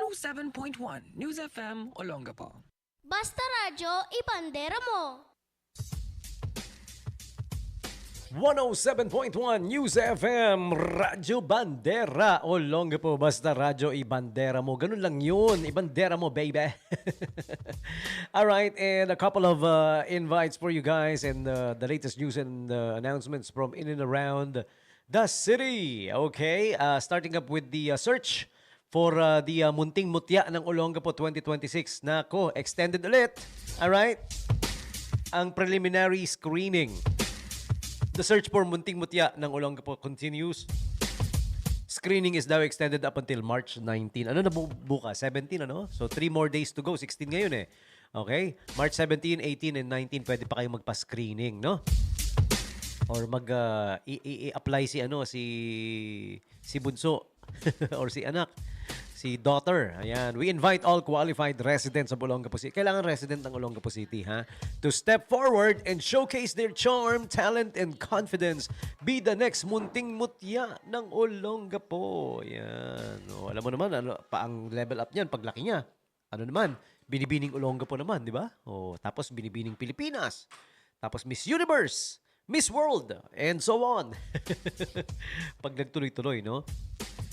107.1 News FM Olongapo. Basta Radyo, ibandera mo. 107.1 News FM, Radyo Bandera. Olongapo, basta radyo, ibandera mo. Ganun lang yun, ibandera mo, baby. Alright, and a couple of invites for you guys and the latest news and announcements from in and around the city. Okay, starting up with the search for the Munting Mutya ng Olongapo 2026. Nako, extended ulit. Alright, ang preliminary screening. The search for Munting Mutya ng Olongapo continues. Screening is now extended up until March 19. Ano na bukas? 17, ano? So, 3 more days to go. 16 ngayon eh. Okay? March 17, 18, and 19, pwede pa kayo magpa-screening, no? Or i-apply si Bunso or si anak. Si daughter. Ayan. We invite all qualified residents of Olongapo City. Kailangan resident ng Olongapo City, ha? To step forward and showcase their charm, talent, and confidence. Be the next Munting Mutya ng Olongapo. Ayan. O, alam mo naman, ang level up niyan, paglaki niya. Ano naman? Binibining Olongapo naman, di ba? O, tapos binibining Pilipinas. Tapos Miss Universe. Miss World. And so on. Pag nagtuloy-tuloy, no?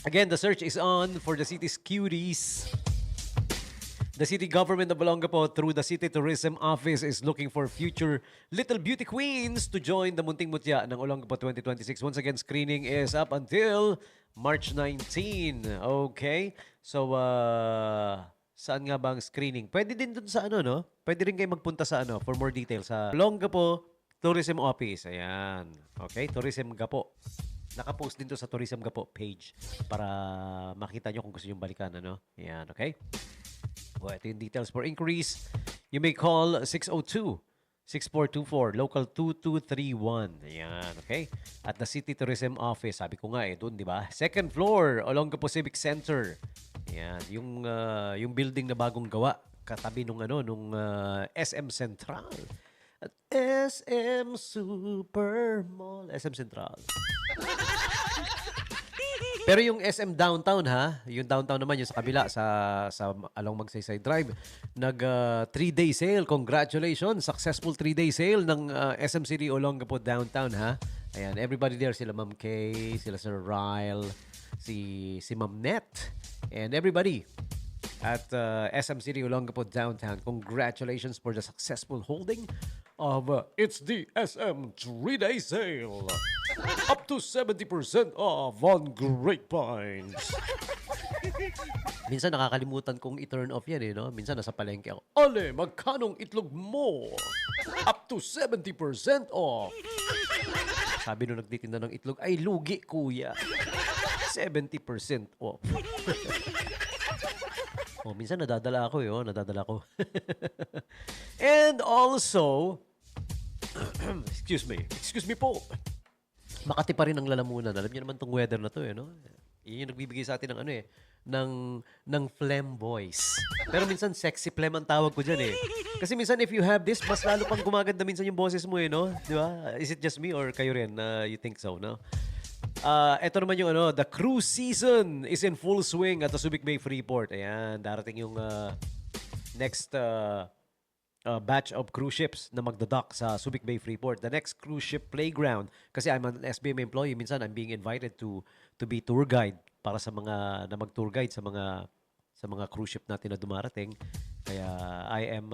Again, the search is on for the city's cuties. The city government of Olongapo, through the City Tourism Office, is looking for future little beauty queens to join the Munting Mutya ng Olongapo 2026. Once again, screening is up until March 19. Okay? So, saan nga ba ang screening? Pwede din dun sa no? Pwede rin kayo magpunta sa for more details sa Olongapo Tourism Office. Ayan. Okay? Tourism Gapo. Nakapost din to sa Tourism Gapo page para makita nyo kung gusto nyo balikan, ano? Yan, okay? O, ito yung details for inquiries. You may call 602-6424, local 2231. Yan, okay? At the City Tourism Office, sabi ko nga doon, di ba? Second floor, Olongapo Civic Center. Yan, yung building na bagong gawa, katabi nung SM Central. At SM Super Mall. SM Central. Pero yung SM Downtown, ha? Yung downtown naman, yung sa kabila, sa along Magsaysay Drive, nag 3-day sale. Congratulations! Successful 3-day sale ng SM City Olongapo Downtown, ha? Ayan, everybody there. Sila Ma'am Kay, sila Sir Ryle, si Ma'am Net, and everybody at SM City Olongapo Downtown. Congratulations for the successful holding of It's the SM 3-day sale. Up to 70% off on grapevines. Minsan nakakalimutan kong i-turn off yan no? Minsan nasa palengke ako. Ale, magkanong itlog mo? Up to 70% off. Sabi nung nagtitinda ng itlog, ay lugi kuya. 70% off. Minsan nadadala ako nadadala ko. And also, excuse me po. Makati pa rin ang lalamunan. Alam niyo naman tong weather na to, no? Yun yung nagbibigay sa atin ng phlegm voice. Pero minsan sexy phlegm ang tawag ko dyan Kasi minsan if you have this, mas lalo pang gumaganda minsan yung boses mo no? Di ba? Is it just me or kayo rin you think so, no? Ito naman yung the cruise season is in full swing at the Subic Bay Freeport. Ayan, darating yung next batch of cruise ships na magdadock sa Subic Bay Freeport. The next cruise ship playground. Kasi I'm an SBM employee, minsan I'm being invited to be tour guide para sa mga na mag-tour guide sa mga cruise ship natin na dumarating. Kaya I am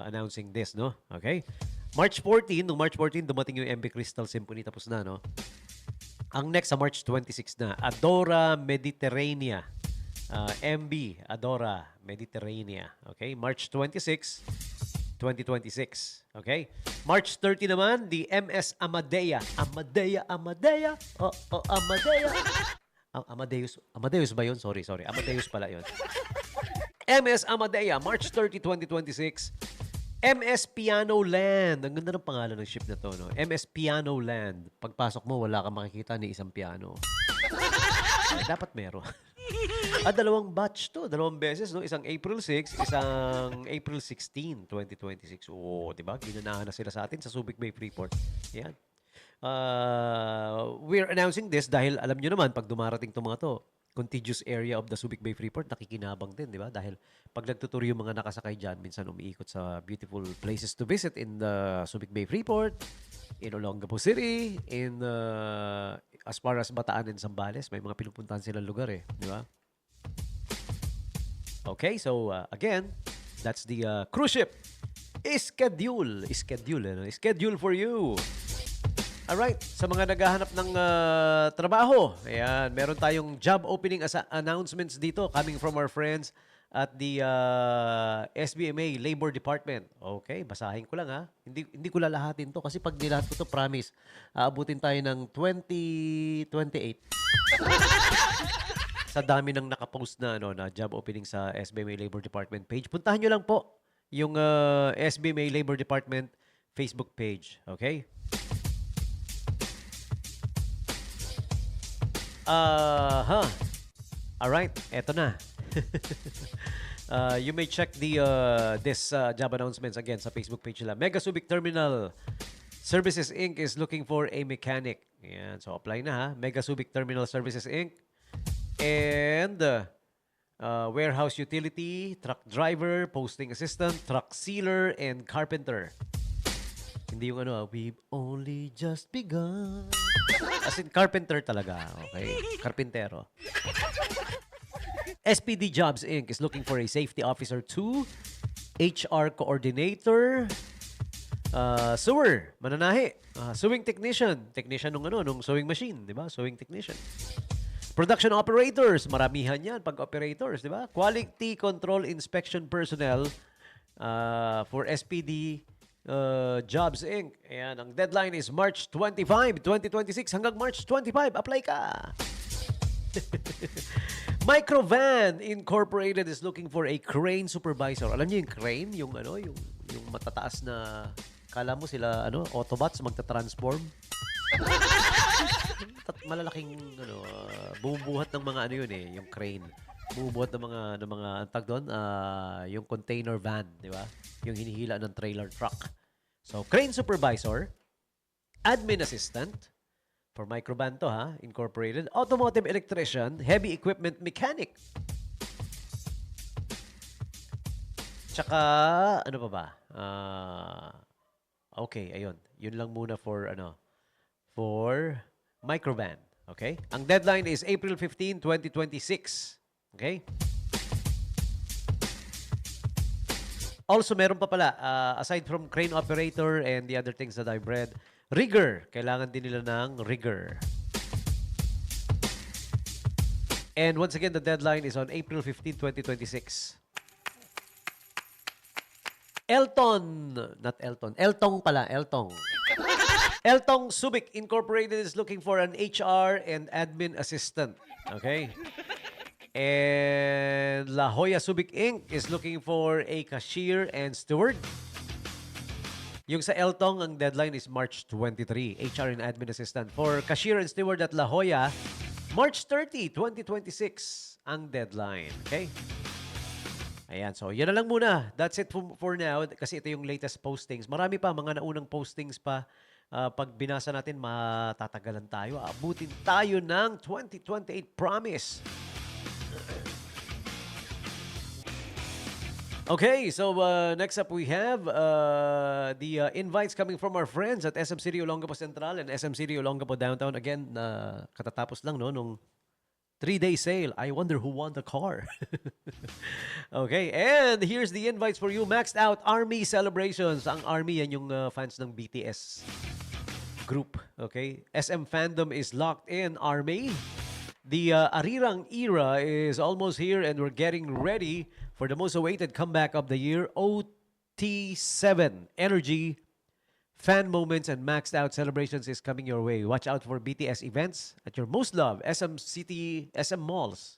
announcing this, no? Okay? March 14, nung March 14 dumating yung MB Crystal Symphony, tapos na, no? Ang next sa March 26 na, Adora Mediterranea. MB, Adora Mediterranea. Okay? March 26, 2026. Okay? March 30 naman, the MS Amadea. Amadea. Amadea. Amadeus ba yun? Sorry. Amadeus pala yun. MS Amadea, March 30, 2026. MS Piano Land. Ang ganda ng pangalan ng ship na to, no? MS Piano Land. Pagpasok mo, wala kang makikita ni isang piano. Dapat meron. At dalawang batch to. Dalawang beses, no? Isang April 6, isang April 16, 2026. Oo, di ba? Ginanahan na sila sa atin sa Subic Bay Freeport. Yan. We're announcing this dahil alam nyo naman, pag dumarating itong mga to, contiguous area of the Subic Bay Freeport, nakikinabang din, di ba? Dahil pag nagtuturo yung mga nakasakay dyan, minsan umiikot sa beautiful places to visit in the Subic Bay Freeport, in Olongapo City, in as far as Bataan and Zambales, may mga pinupuntahan silang lugar eh, di ba? Okay, so again, that's the cruise ship schedule for you. Alright, sa mga naghahanap ng trabaho, ayan, meron tayong job opening announcements dito coming from our friends at the SBMA Labor Department. Okay, basahin ko lang ha. Hindi ko lalahatin to kasi pag nilahat ko to, promise, aabutin tayo ng 2028. Sa dami ng nakapost na, na job opening sa SBMA Labor Department page. Puntahan nyo lang po yung SBMA Labor Department Facebook page. Okay? Alright, eto na. You may check this job announcements again sa Facebook page nila. Mega Subic Terminal Services Inc. is looking for a mechanic. Ayan, so apply na ha. Mega Subic Terminal Services Inc. And warehouse utility, truck driver, posting assistant, truck sealer, and carpenter. Hindi yung we've only just begun. As in, carpenter talaga. Okay? Carpintero. SPD Jobs Inc. is looking for a safety officer 2, HR coordinator, sewer, mananahi, sewing technician, nung sewing machine, di ba? Sewing technician. Production operators, maramihan yan pag operators, di ba? Quality control inspection personnel for SPD Jobs Inc. Ayan, ang deadline is March 25, 2026 hanggang March 25. Apply ka! Microvan Incorporated is looking for a crane supervisor. Alam niyo yung crane? Yung matataas na, kala mo sila, Autobots magta-transform? Malalaking, bumubuhat ng mga yun eh, yung crane. Bumubuhat ng mga antag doon, yung container van, di ba? Yung hinihila ng trailer truck. So, crane supervisor, admin assistant, for Microban to ha, incorporated, automotive electrician, heavy equipment mechanic. Tsaka, ano pa ba? Okay, ayun. Yun lang muna for Microban. Okay? Ang deadline is April 15, 2026. Okay? Also, meron pa pala, aside from crane operator and the other things that I've read, rigger. Kailangan din nila ng rigger. And once again, the deadline is on April 15, 2026. Eltong pala, Eltong. Eltong Subic Incorporated is looking for an HR and admin assistant. Okay? And La Jolla Subic Inc. is looking for a cashier and steward. Yung sa Eltong, ang deadline is March 23. HR and admin assistant. For cashier and steward at La Jolla, March 30, 2026 ang deadline. Okay? Ayan, so yan na lang muna. That's it for now kasi ito yung latest postings. Marami pa, mga naunang postings pa. Pag binasa natin, matatagalan tayo. Abutin tayo ng 2028 promise. Okay, so next up we have the invites coming from our friends at SM City Olongapo Central and SM City Olongapo Downtown. Again, katatapos lang nung 3-day sale. I wonder who won the car. Okay, and here's the invites for you. Maxed out Army celebrations. Ang Army, yan yung fans ng BTS group. Okay, SM fandom is locked in, Army. The Arirang era is almost here and we're getting ready for the most awaited comeback of the year, OT7 Energy Fan Moments and Maxed Out Celebrations is coming your way. Watch out for BTS events at your most loved SM City, SM Malls.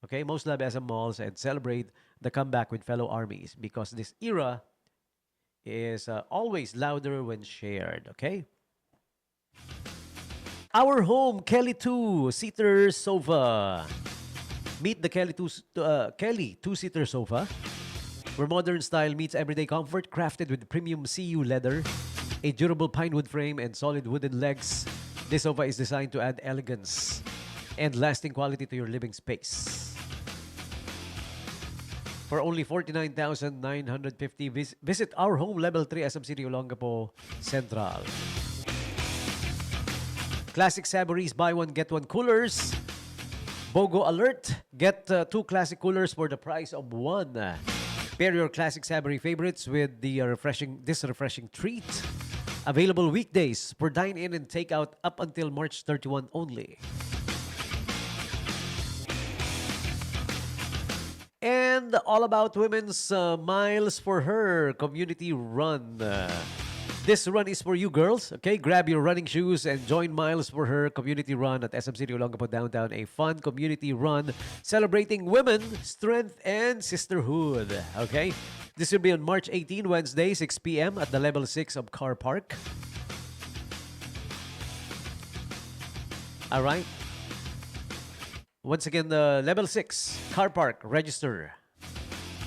Okay, most loved SM Malls and celebrate the comeback with fellow armies because this era is always louder when shared. Okay? Our home, Kelly 2-seater sofa. Meet the Kelly two-seater sofa, where modern style meets everyday comfort, crafted with premium CU leather, a durable pine wood frame, and solid wooden legs. This sofa is designed to add elegance and lasting quality to your living space. For only 49,950, visit our home, Level 3, SM City, Olongapo Central. Classic Saborees buy one get one coolers. BOGO alert! Get 2 classic coolers for the price of 1. Pair your classic Saboree favorites with the refreshing treat. Available weekdays for dine-in and take-out up until March 31 only. And all about women's Miles for Her community run. This run is for you girls, okay? Grab your running shoes and join Miles for Her community run at SM City Olongapo Downtown. A fun community run celebrating women, strength, and sisterhood, okay? This will be on March 18, Wednesday, 6 p.m. at the Level 6 of Car Park. All right. Once again, Level 6, Car Park, register.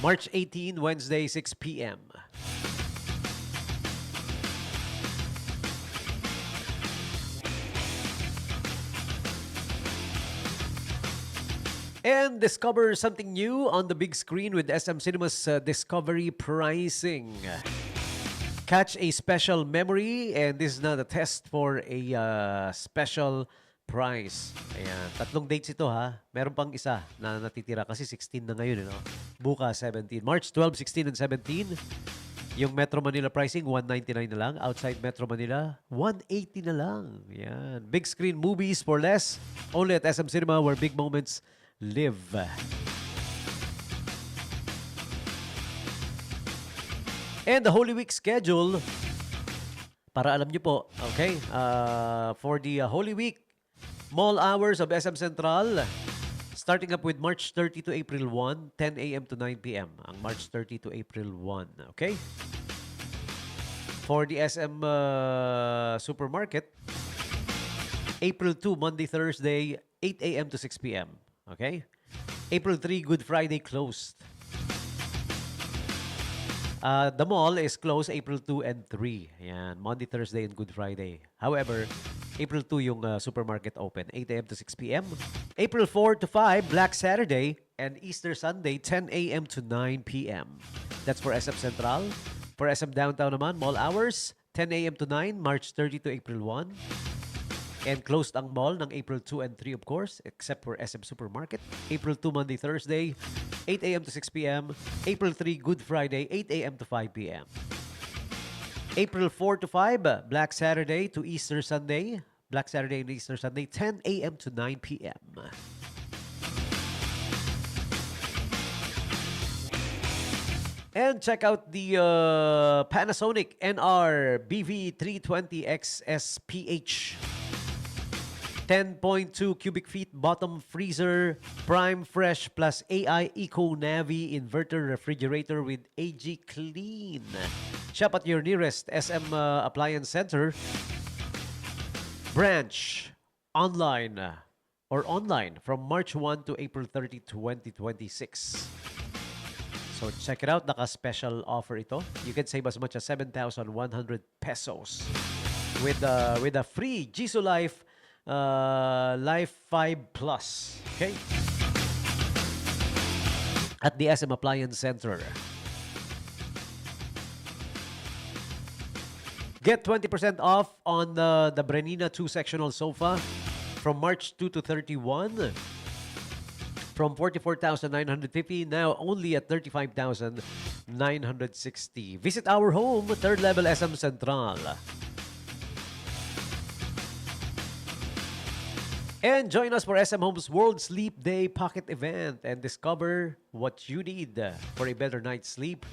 March 18, Wednesday, 6 p.m. And discover something new on the big screen with SM Cinemas Discovery pricing. Catch a special memory, and this is not a test for a special price. Ayan. 3 dates ito ha. Meron pang isa na natitira kasi 16 na ngayon. Bukas 17. March 12, 16, and 17. Yung Metro Manila pricing, 199 na lang. Outside Metro Manila, 180 na lang. Ayan. Big screen movies for less. Only at SM Cinema where big moments live. And the Holy Week schedule, para alam nyo po, okay? For the Holy Week, mall hours of SM Central, starting up with March 30 to April 1, 10 a.m. to 9 p.m. Ang March 30 to April 1, okay? For the SM Supermarket, April 2, Monday, Thursday, 8 a.m. to 6 p.m. Okay? April 3, Good Friday closed. The mall is closed April 2 and 3. Ayan, Monday, Thursday, and Good Friday. However, April 2 yung supermarket open, 8 a.m. to 6 p.m. April 4 to 5, Black Saturday, and Easter Sunday, 10 a.m. to 9 p.m. That's for SM Central. For SM Downtown naman, mall hours, 10 a.m. to 9, March 30 to April 1. And closed ang mall ng April 2 and 3, of course, except for SM Supermarket. April 2, Monday, Thursday, 8 a.m. to 6 p.m. April 3, Good Friday, 8 a.m. to 5 p.m. April 4 to 5, Black Saturday to Easter Sunday. Black Saturday and Easter Sunday, 10 a.m. to 9 p.m. And check out the Panasonic NR BV320XSPH. 10.2 cubic feet bottom freezer, Prime Fresh plus AI Eco Navi inverter refrigerator with AG Clean. Shop at your nearest SM Appliance Center, branch, online from March 1 to April 30, 2026. So check it out. Naka-special offer ito. You can save as much as 7,100 pesos with a free Jisoo Life Life 5 Plus. Okay? At the SM Appliance Center. Get 20% off on the Brenina 2-sectional sofa from March 2 to 31. From 44,950, now only at 35,960. Visit our home, 3rd level SM Central. And join us for SM Home's World Sleep Day Pocket Event and discover what you need for a better night's sleep.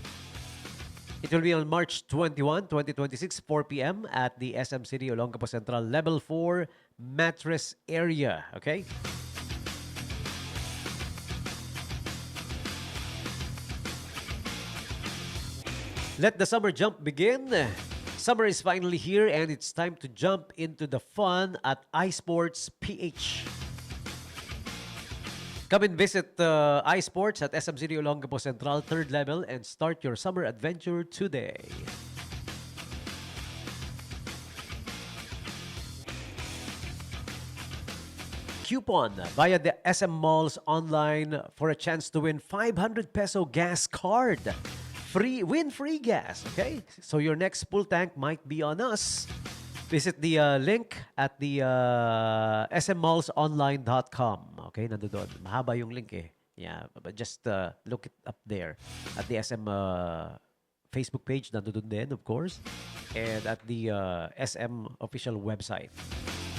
It will be on March 21, 2026, 4 p.m. at the SM City Olongapo Central Level 4 mattress area. Okay? Let the summer jump begin. Summer is finally here and it's time to jump into the fun at iSports PH. Come and visit iSports at SM City Olongapo Central 3rd level and start your summer adventure today. coupon via the SM Malls online for a chance to win 500 peso gas card. Win free gas, okay? So your next full tank might be on us. Visit the link at the smmallsonline.com. Okay, nandoon. Mahaba yung link eh. Yeah, but just look it up there at the SM Facebook page, nandoon din, of course, and at the SM official website.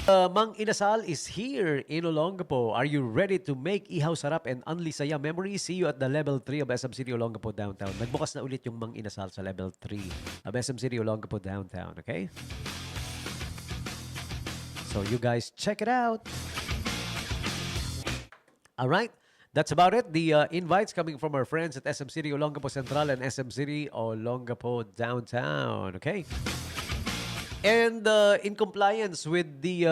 Mang Inasal is here in Olongapo. Are you ready to make ihaw sarap and unli saya memories? See you at the level 3 of SM City Olongapo downtown. Nagbukas na ulit yung Mang Inasal sa level 3 of SM City Olongapo downtown, okay? So you guys check it out. All right. That's about it. The invites coming from our friends at SM City Olongapo Central and SM City Olongapo downtown, okay? And in compliance with the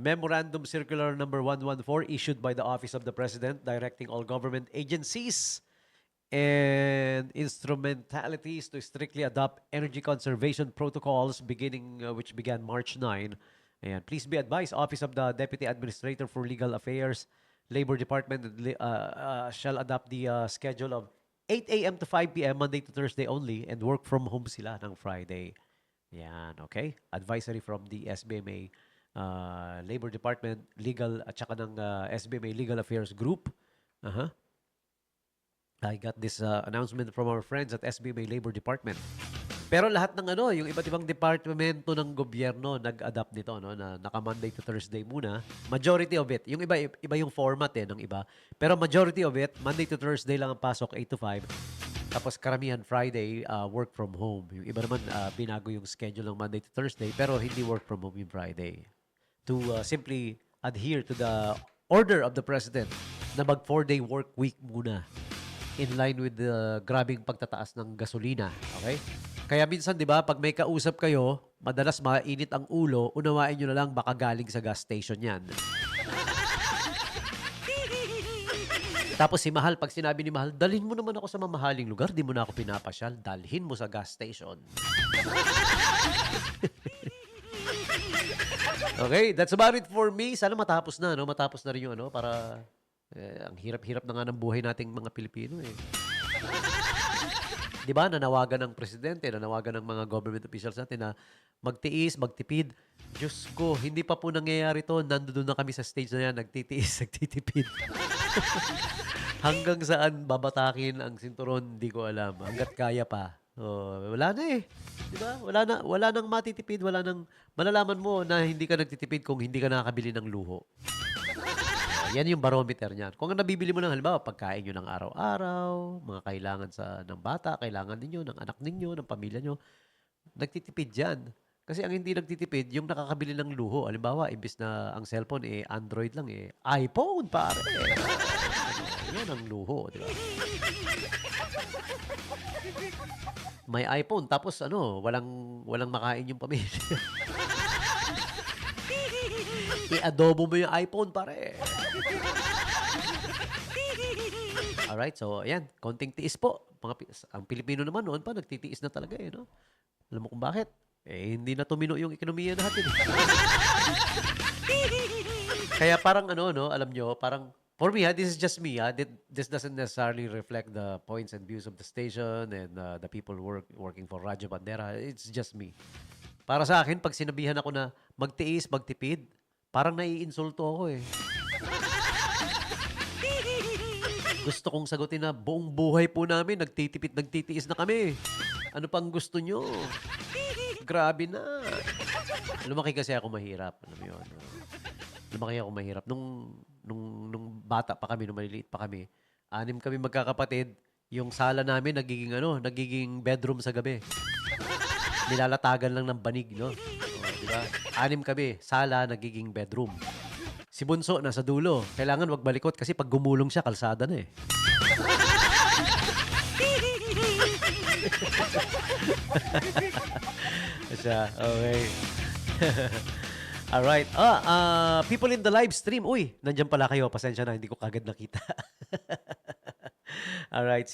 Memorandum Circular number 114 issued by the Office of the President directing all government agencies and instrumentalities to strictly adopt energy conservation protocols which began March 9. And please be advised, Office of the Deputy Administrator for Legal Affairs, Labor Department shall adopt the schedule of 8 a.m. to 5 p.m. Monday to Thursday only and work from home sila ng Friday. Yan, okay? Advisory from the SBMA Labor Department, Legal, at saka ng SBMA Legal Affairs Group. I got this announcement from our friends at SBMA Labor Department. Pero lahat ng yung iba't ibang departamento ng gobyerno nag-adapt nito, na naka-Monday to Thursday muna. Majority of it. Yung iba yung format ng iba. Pero majority of it, Monday to Thursday lang ang pasok, 8 to 5. Tapos karamihan Friday, work from home. Yung iba naman, binago yung schedule ng Monday to Thursday, pero hindi work from home yung Friday. To simply adhere to the order of the President na mag 4-day work week muna in line with the grabing pagtataas ng gasolina. Okay? Kaya minsan, di ba, pag may kausap kayo, madalas mainit ang ulo, unawain nyo na lang baka galing sa gas station yan. Tapos si Mahal, pag sinabi ni Mahal, dalhin mo naman ako sa mamahaling lugar, di mo na ako pinapasyal, dalhin mo sa gas station. Okay, that's about it for me. Sana matapos na, matapos na rin yung para ang hirap-hirap na nga ng buhay nating mga Pilipino eh. Di ba, nanawagan ng presidente, nanawagan ng mga government officials natin na magtiis, magtipid. Diyos ko, hindi pa po nangyayari to. Nandoon na kami sa stage na yan, nagtitiis, nagtitipid. Hanggang saan babatakin ang sinturon, hindi ko alam. Hanggat kaya pa. Wala na eh. Di ba? Wala nang matitipid, malalaman mo na hindi ka nagtitipid kung hindi ka nakakabili ng luho. Yan yung barometer niyan. Kung ang nabibili mo ng halimbawa, pagkain nyo ng araw-araw, mga kailangan ng bata, kailangan ninyo, ng anak ninyo, ng pamilya nyo, nagtitipid yan. Kasi ang hindi nagtitipid, yung nakakabili ng luho. Halimbawa, imbis na ang cellphone, Android lang, iPhone, pare. Yan ang luho, di ba? May iPhone, tapos walang makain yung pamilya. I-adobo mo yung iPhone, pare. Alright, so ayan, konting tiis po. Ang Pilipino naman noon pa, nagtitiis na talaga no? Alam mo kung bakit? Hindi na tumino yung ekonomiya natin. Kaya parang alam nyo, parang, for me, this is just me, this doesn't necessarily reflect the points and views of the station and the people working for Radyo Bandera. It's just me. Para sa akin, pag sinabihan ako na magtiis, magtipid, parang naiinsulto ako eh. Gusto kong sagutin na buong buhay po namin, nagtitiis na kami. Ano pang gusto nyo? Grabe na. Lumaki kasi ako mahirap. Alam mo yun. Lumaki ako mahirap. Nung bata pa kami, nung maliliit pa kami, 6 kami magkakapatid, yung sala namin nagiging bedroom sa gabi. Nilalatagan lang ng banig, no? Diba? 6 kami, sala, nagiging bedroom. Si Bunso, nasa dulo. Kailangan wag balikot kasi pag gumulong siya, kalsada na eh. Siya, okay. Alright. People in the live stream. Uy, nandiyan pala kayo. Pasensya na, hindi ko kagad nakita. Alright,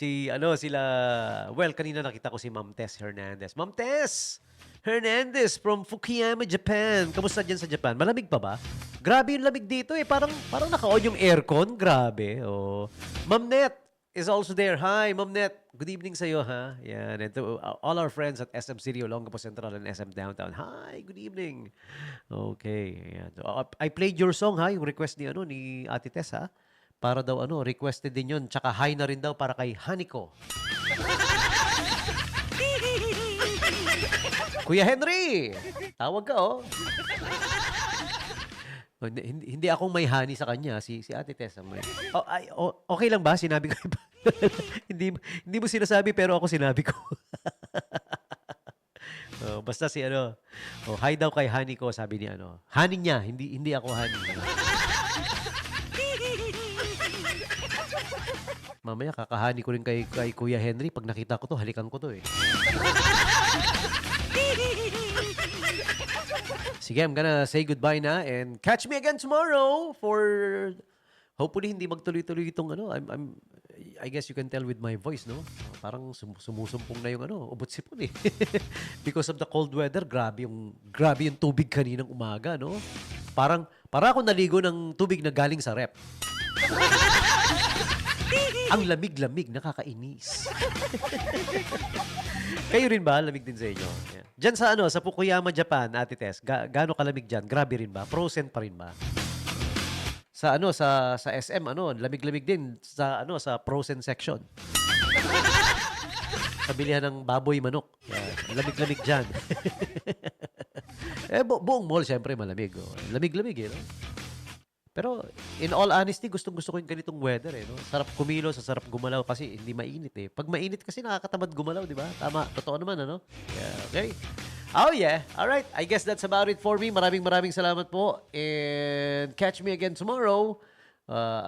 kanina nakita ko si Ma'am Tess Hernandez. Ma'am Tess Hernandez from Fukuyama, Japan. Kamusta dyan sa Japan? Malamig pa ba? Grabe yung lamig dito eh. Parang naka-on yung aircon. Grabe. Oh. Ma'am Net is also there. Hi, Ma'am Net. Good evening sa'yo, ha? Yan. And to all our friends at SM City, Olongapo Central, and SM Downtown. Hi, good evening. Okay. Yan. So, I played your song, ha? Yung request ni Ate Tess, ha? Para daw, requested din yun. Tsaka hi na rin daw para kay Haniko. Kuya Henry! Tawag ka, oh. Oh, hindi akong may honey sa kanya, si Ate Tessa may. Okay lang ba? Sinabi ko. hindi mo sinasabi pero ako sinabi ko. Basta hi daw kay honey ko, sabi ni honey niya, hindi ako honey. Mamaya kakahani ko rin kay Kuya Henry pag nakita ko to, halikan ko to eh. Sige, I'm gonna say goodbye na and catch me again tomorrow for hopefully hindi magtuloy-tuloy itong I guess you can tell with my voice, no? Parang sumusumpong na yung ubot sipon eh. Because of the cold weather, grabe yung tubig kaninang umaga, no? Para ako naligo ng tubig na galing sa rep. Ang lamig-lamig, nakakainis. Kayo rin ba? Lamig din sa inyo? Yeah. Diyan sa Fukuyama, Japan, Ate Tess, gaano kalamig dyan? Grabe rin ba? Frozen pa rin ba? Sa sa SM, lamig-lamig din sa frozen section. Sa bilihan ng baboy manok. Yeah. Lamig-lamig dyan. Buong mall, syempre, malamig. Oh. Lamig-lamig, no? Pero, in all honesty, gustong-gusto ko yung ganitong weather, eh. No? Sarap kumilos, sarap gumalaw kasi hindi mainit, eh. Pag mainit kasi nakakatamad gumalaw, di ba? Tama. Totoo naman, Yeah, okay. Oh, yeah. All right. I guess that's about it for me. Maraming salamat po. And catch me again tomorrow.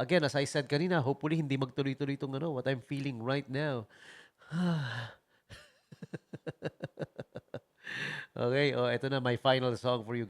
Again, as I said kanina, hopefully hindi magtuloy-tuloy itong what I'm feeling right now. Okay. Oh, ito na my final song for you.